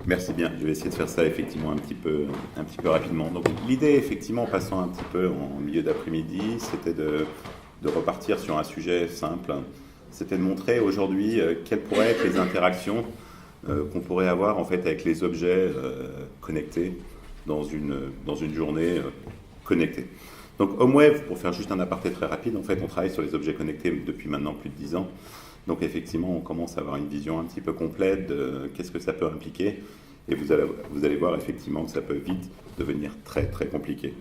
Merci bien. Je vais essayer de faire ça effectivement un petit peu rapidement. Donc l'idée, effectivement, en passant un petit peu en milieu d'après-midi, c'était de repartir sur un sujet simple. C'était de montrer aujourd'hui quelles pourraient être les interactions qu'on pourrait avoir en fait avec les objets connectés dans une journée connectée. Donc HomeWave, pour faire juste un aparté très rapide, en fait on travaille sur les objets connectés depuis maintenant plus de 10 ans. Donc effectivement on commence à avoir une vision un petit peu complète de qu'est-ce que ça peut impliquer. Et vous allez voir effectivement que ça peut vite devenir très très compliqué.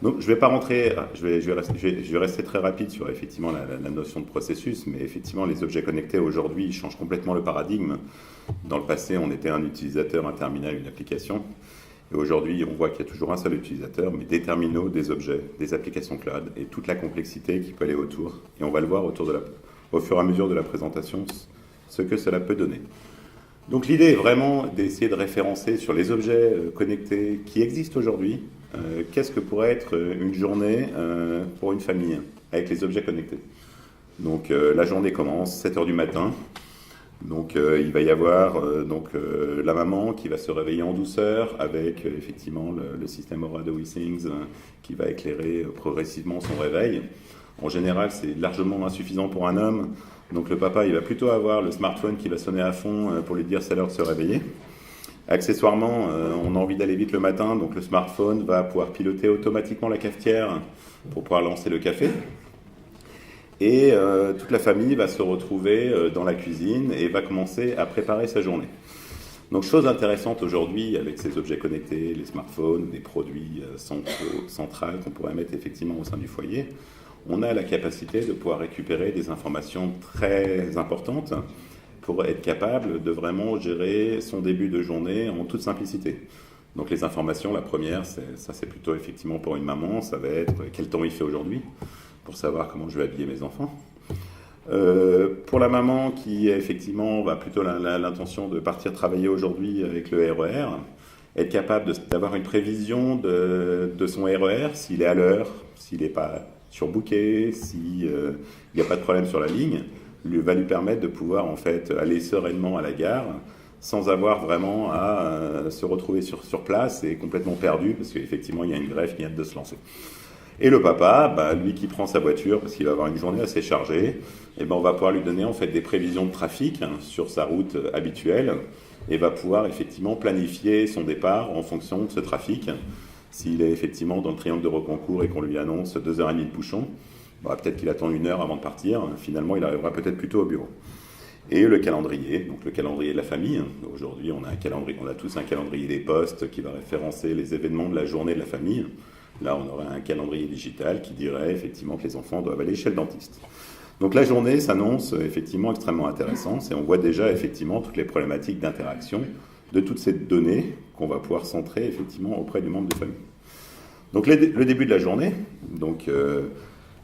Donc je vais pas rentrer, je vais rester très rapide sur effectivement la notion de processus, mais effectivement les objets connectés aujourd'hui changent complètement le paradigme. Dans le passé on était un utilisateur, un terminal, une application. Et aujourd'hui, on voit qu'il y a toujours un seul utilisateur, mais des terminaux, des objets, des applications cloud et toute la complexité qui peut aller autour. Et on va le voir au fur et à mesure de la présentation, ce que cela peut donner. Donc l'idée est vraiment d'essayer de référencer sur les objets connectés qui existent aujourd'hui, qu'est-ce que pourrait être une journée pour une famille avec les objets connectés. Donc la journée commence 7 heures du matin. Donc il va y avoir la maman qui va se réveiller en douceur avec effectivement le système Aura de WeThings qui va éclairer progressivement son réveil. En général, c'est largement insuffisant pour un homme. Donc le papa, il va plutôt avoir le smartphone qui va sonner à fond pour lui dire c'est l'heure de se réveiller. Accessoirement, on a envie d'aller vite le matin, donc le smartphone va pouvoir piloter automatiquement la cafetière pour pouvoir lancer le café. Et toute la famille va se retrouver dans la cuisine et va commencer à préparer sa journée. Donc chose intéressante aujourd'hui avec ces objets connectés, les smartphones, des produits centrales qu'on pourrait mettre effectivement au sein du foyer, on a la capacité de pouvoir récupérer des informations très importantes pour être capable de vraiment gérer son début de journée en toute simplicité. Donc les informations, la première, c'est plutôt effectivement pour une maman, ça va être quel temps il fait aujourd'hui, pour savoir comment je vais habiller mes enfants. Pour la maman qui effectivement va plutôt l'intention de partir travailler aujourd'hui avec le RER, être capable d'avoir une prévision de son RER, s'il est à l'heure, s'il n'est pas surbooké, s'il n'y a pas de problème sur la ligne, va lui permettre de pouvoir en fait aller sereinement à la gare sans avoir vraiment à se retrouver sur place et complètement perdu parce qu'effectivement il y a une grève qui vient de se lancer. Et le papa, lui qui prend sa voiture parce qu'il va avoir une journée assez chargée, on va pouvoir lui donner en fait des prévisions de trafic sur sa route habituelle et va pouvoir effectivement planifier son départ en fonction de ce trafic. S'il est effectivement dans le triangle de Rocancourt et qu'on lui annonce 2h30 de bouchon, peut-être qu'il attend 1 heure avant de partir. Finalement, il arrivera peut-être plutôt au bureau. Et le calendrier, donc le calendrier de la famille. Aujourd'hui, on a tous un calendrier des postes qui va référencer les événements de la journée de la famille. Là, on aurait un calendrier digital qui dirait effectivement que les enfants doivent aller chez le dentiste. Donc la journée s'annonce effectivement extrêmement intéressante et on voit déjà effectivement toutes les problématiques d'interaction de toutes ces données qu'on va pouvoir centrer effectivement auprès du membre de famille. Donc le début de la journée, donc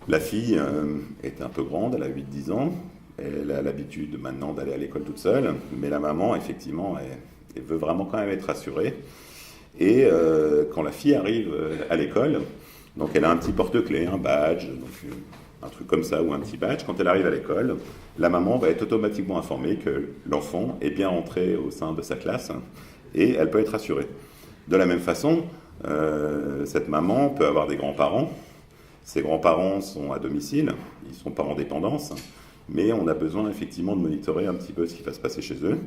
la fille est un peu grande, elle a 8-10 ans, elle a l'habitude maintenant d'aller à l'école toute seule, mais la maman effectivement elle veut vraiment quand même être rassurée. Et quand la fille arrive à l'école, donc elle a un petit porte-clés, un badge, donc un truc comme ça ou un petit badge. Quand elle arrive à l'école, la maman va être automatiquement informée que l'enfant est bien entré au sein de sa classe et elle peut être rassurée. De la même façon, cette maman peut avoir des grands-parents. Ses grands-parents sont à domicile, ils sont pas en dépendance, mais on a besoin effectivement de monitorer un petit peu ce qui va se passer chez eux.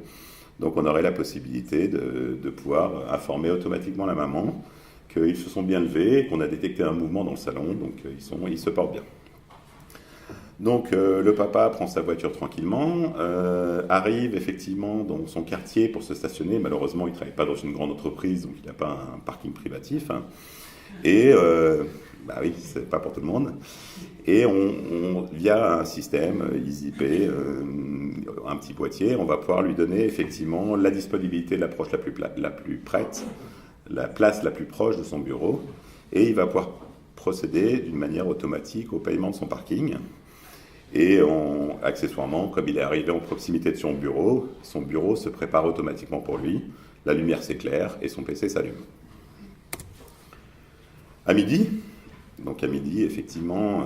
Donc on aurait la possibilité de pouvoir informer automatiquement la maman qu'ils se sont bien levés, qu'on a détecté un mouvement dans le salon, donc ils se portent bien. Donc le papa prend sa voiture tranquillement, arrive effectivement dans son quartier pour se stationner. Malheureusement, il ne travaille pas dans une grande entreprise, donc il n'a pas un parking privatif. Et oui, c'est pas pour tout le monde. Et via un système EasyPay, un petit boîtier, on va pouvoir lui donner effectivement la disponibilité de l'approche la plus prête, la place la plus proche de son bureau, et il va pouvoir procéder d'une manière automatique au paiement de son parking. Et accessoirement, comme il est arrivé en proximité de son bureau se prépare automatiquement pour lui, la lumière s'éclaire et son PC s'allume. À midi, effectivement,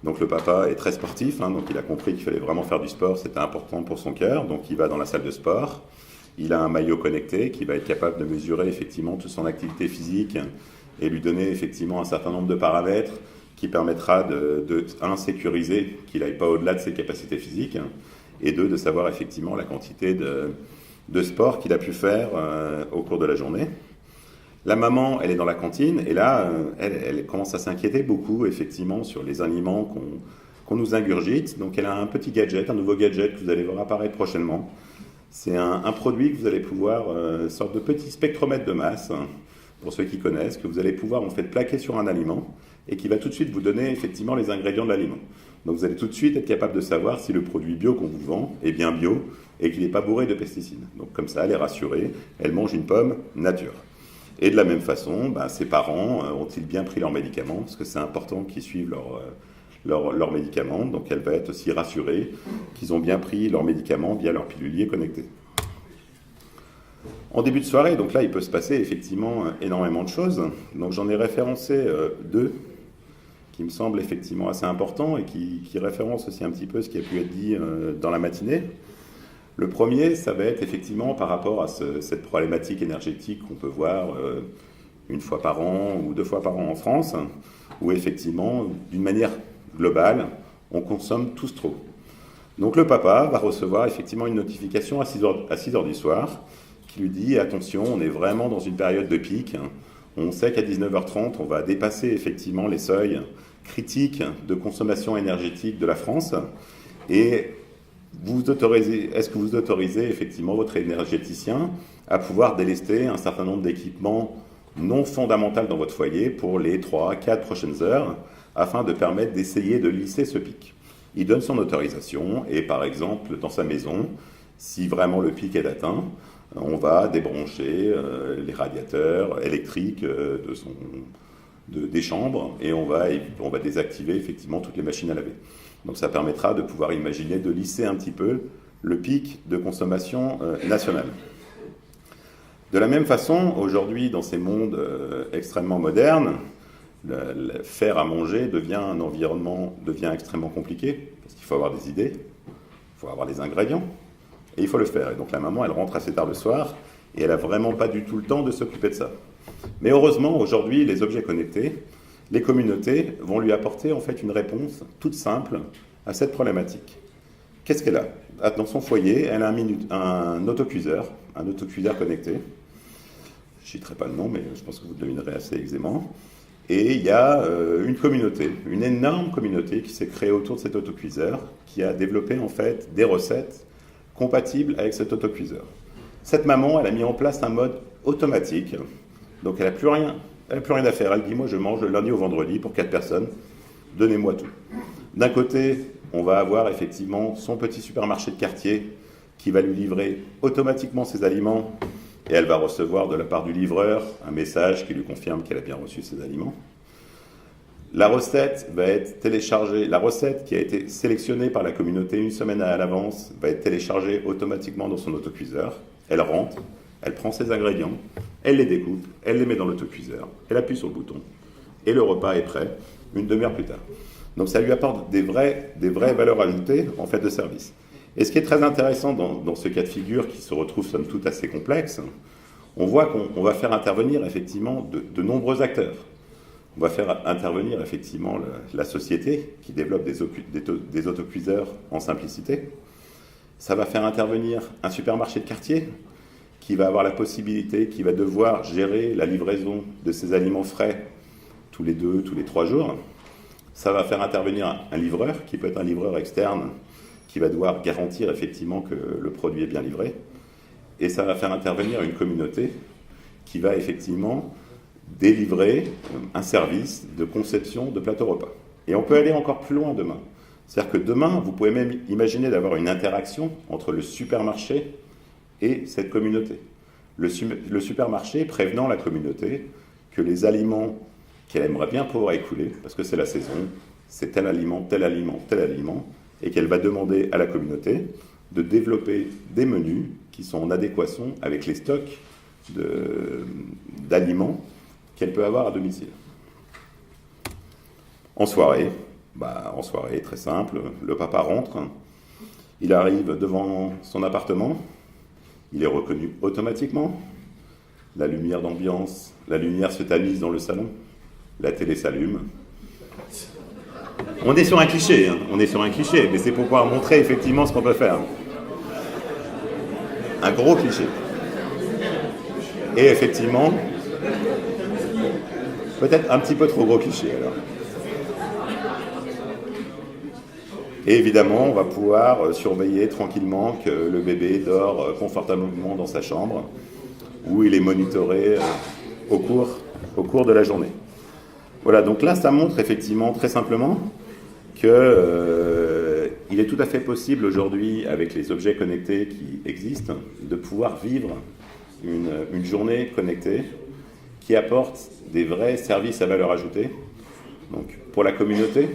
donc le papa est très sportif, donc il a compris qu'il fallait vraiment faire du sport, c'était important pour son cœur, donc il va dans la salle de sport, il a un maillot connecté qui va être capable de mesurer effectivement toute son activité physique et lui donner effectivement un certain nombre de paramètres qui permettra un, sécuriser qu'il n'aille pas au-delà de ses capacités physiques, et deux, de savoir effectivement la quantité de sport qu'il a pu faire au cours de la journée. La maman, elle est dans la cantine, et là, elle commence à s'inquiéter beaucoup, effectivement, sur les aliments qu'on nous ingurgite. Donc elle a un petit gadget, un nouveau gadget que vous allez voir apparaître prochainement. C'est un produit que vous allez pouvoir, une sorte de petit spectromètre de masse, pour ceux qui connaissent, que vous allez pouvoir en fait plaquer sur un aliment, et qui va tout de suite vous donner effectivement les ingrédients de l'aliment. Donc vous allez tout de suite être capable de savoir si le produit bio qu'on vous vend est bien bio, et qu'il n'est pas bourré de pesticides. Donc comme ça, elle est rassurée, elle mange une pomme nature. Et de la même façon, ses parents ont-ils bien pris leurs médicaments, parce que c'est important qu'ils suivent leurs médicaments, donc elle va être aussi rassurée qu'ils ont bien pris leurs médicaments via leur pilulier connecté. En début de soirée, donc là il peut se passer effectivement énormément de choses, donc j'en ai référencé deux qui me semblent effectivement assez importants et qui référencent aussi un petit peu ce qui a pu être dit dans la matinée. Le premier, ça va être effectivement par rapport à cette problématique énergétique qu'on peut voir une fois par an ou 2 fois par an en France, où effectivement, d'une manière globale, on consomme tous trop. Donc le papa va recevoir effectivement une notification à 6h du soir qui lui dit « Attention, on est vraiment dans une période de pic. On sait qu'à 19h30, on va dépasser effectivement les seuils critiques de consommation énergétique de la France. Et est-ce que vous autorisez effectivement votre énergéticien à pouvoir délester un certain nombre d'équipements non fondamentaux dans votre foyer pour les 3-4 prochaines heures afin de permettre d'essayer de lisser ce pic ?» Il donne son autorisation et par exemple dans sa maison, si vraiment le pic est atteint, on va débrancher les radiateurs électriques des chambres et on va désactiver effectivement toutes les machines à laver. Donc ça permettra de pouvoir imaginer de lisser un petit peu le pic de consommation nationale. De la même façon, aujourd'hui, dans ces mondes extrêmement modernes, le faire à manger devient extrêmement compliqué, parce qu'il faut avoir des idées, il faut avoir les ingrédients, et il faut le faire. Et donc la maman, elle rentre assez tard le soir, et elle n'a vraiment pas du tout le temps de s'occuper de ça. Mais heureusement, aujourd'hui, les objets connectés, les communautés vont lui apporter en fait une réponse toute simple à cette problématique. Qu'est-ce qu'elle a ? Dans son foyer, elle a un autocuiseur connecté. Je ne citerai pas le nom, mais je pense que vous le devinerez assez aisément. Et il y a une communauté, une énorme communauté qui s'est créée autour de cet autocuiseur, qui a développé en fait des recettes compatibles avec cet autocuiseur. Cette maman, elle a mis en place un mode automatique, donc elle n'a plus rien à faire. Elle dit, moi je mange le lundi au vendredi pour 4 personnes, donnez-moi tout. D'un côté, on va avoir effectivement son petit supermarché de quartier qui va lui livrer automatiquement ses aliments et elle va recevoir de la part du livreur un message qui lui confirme qu'elle a bien reçu ses aliments. La recette va être téléchargée, la recette qui a été sélectionnée par la communauté une semaine à l'avance va être téléchargée automatiquement dans son autocuiseur. Elle rentre, elle prend ses ingrédients, elle les découpe, elle les met dans l'autocuiseur, elle appuie sur le bouton et le repas est prêt une demi-heure plus tard. Donc ça lui apporte des vraies valeurs ajoutées en fait de service. Et ce qui est très intéressant dans ce cas de figure qui se retrouve somme toute assez complexe, on voit qu'on va faire intervenir effectivement de nombreux acteurs. On va faire intervenir effectivement la société qui développe des autocuiseurs en simplicité. Ça va faire intervenir un supermarché de quartier qui va avoir la possibilité, qui va devoir gérer la livraison de ses aliments frais tous les 2, tous les 3 jours. Ça va faire intervenir un livreur, qui peut être un livreur externe, qui va devoir garantir effectivement que le produit est bien livré. Et ça va faire intervenir une communauté qui va effectivement délivrer un service de conception de plateau repas. Et on peut aller encore plus loin demain. C'est-à-dire que demain, vous pouvez même imaginer d'avoir une interaction entre le supermarché et cette communauté. Le supermarché prévenant la communauté que les aliments qu'elle aimerait bien pouvoir écouler, parce que c'est la saison, c'est tel aliment, tel aliment, tel aliment, et qu'elle va demander à la communauté de développer des menus qui sont en adéquation avec les stocks d'aliments qu'elle peut avoir à domicile. En soirée, très simple, le papa rentre, il arrive devant son appartement, il est reconnu automatiquement. La lumière d'ambiance, la lumière se tamise dans le salon, la télé s'allume. On est sur un cliché, on est sur un cliché, mais c'est pour pouvoir montrer effectivement ce qu'on peut faire. Un gros cliché. Et effectivement, peut-être un petit peu trop gros cliché alors. Et évidemment, on va pouvoir surveiller tranquillement que le bébé dort confortablement dans sa chambre, où il est monitoré au cours de la journée. Voilà, donc là, ça montre effectivement très simplement qu'il est tout à fait possible aujourd'hui, avec les objets connectés qui existent, de pouvoir vivre une journée connectée qui apporte des vrais services à valeur ajoutée. Donc, pour la communauté,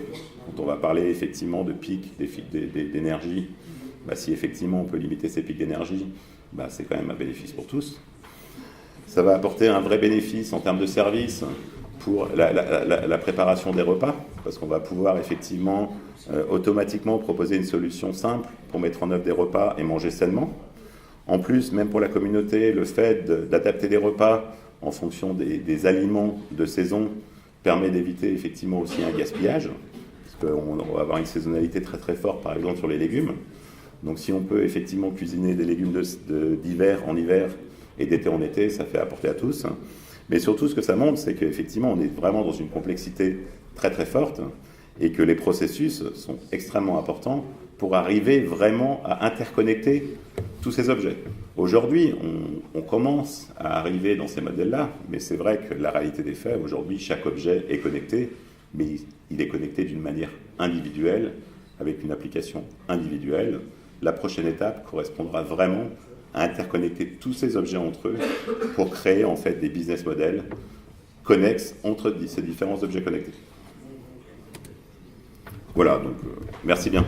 quand on va parler effectivement de pics d'énergie, si effectivement on peut limiter ces pics d'énergie, c'est quand même un bénéfice pour tous. Ça va apporter un vrai bénéfice en termes de services pour la préparation des repas, parce qu'on va pouvoir effectivement automatiquement proposer une solution simple pour mettre en œuvre des repas et manger sainement. En plus, même pour la communauté, le fait d'adapter des repas en fonction des aliments de saison permet d'éviter effectivement aussi un gaspillage, parce qu'on va avoir une saisonnalité très très forte, par exemple sur les légumes. Donc si on peut effectivement cuisiner des légumes d'hiver en hiver et d'été en été, ça fait apporter à tous. Mais surtout, ce que ça montre, c'est qu'effectivement, on est vraiment dans une complexité très très forte et que les processus sont extrêmement importants pour arriver vraiment à interconnecter tous ces objets. Aujourd'hui, on commence à arriver dans ces modèles-là, mais c'est vrai que la réalité des faits, aujourd'hui, chaque objet est connecté, mais il est connecté d'une manière individuelle, avec une application individuelle. La prochaine étape correspondra vraiment à interconnecter tous ces objets entre eux pour créer en fait des business models connexes entre ces différents objets connectés. Voilà, donc merci bien.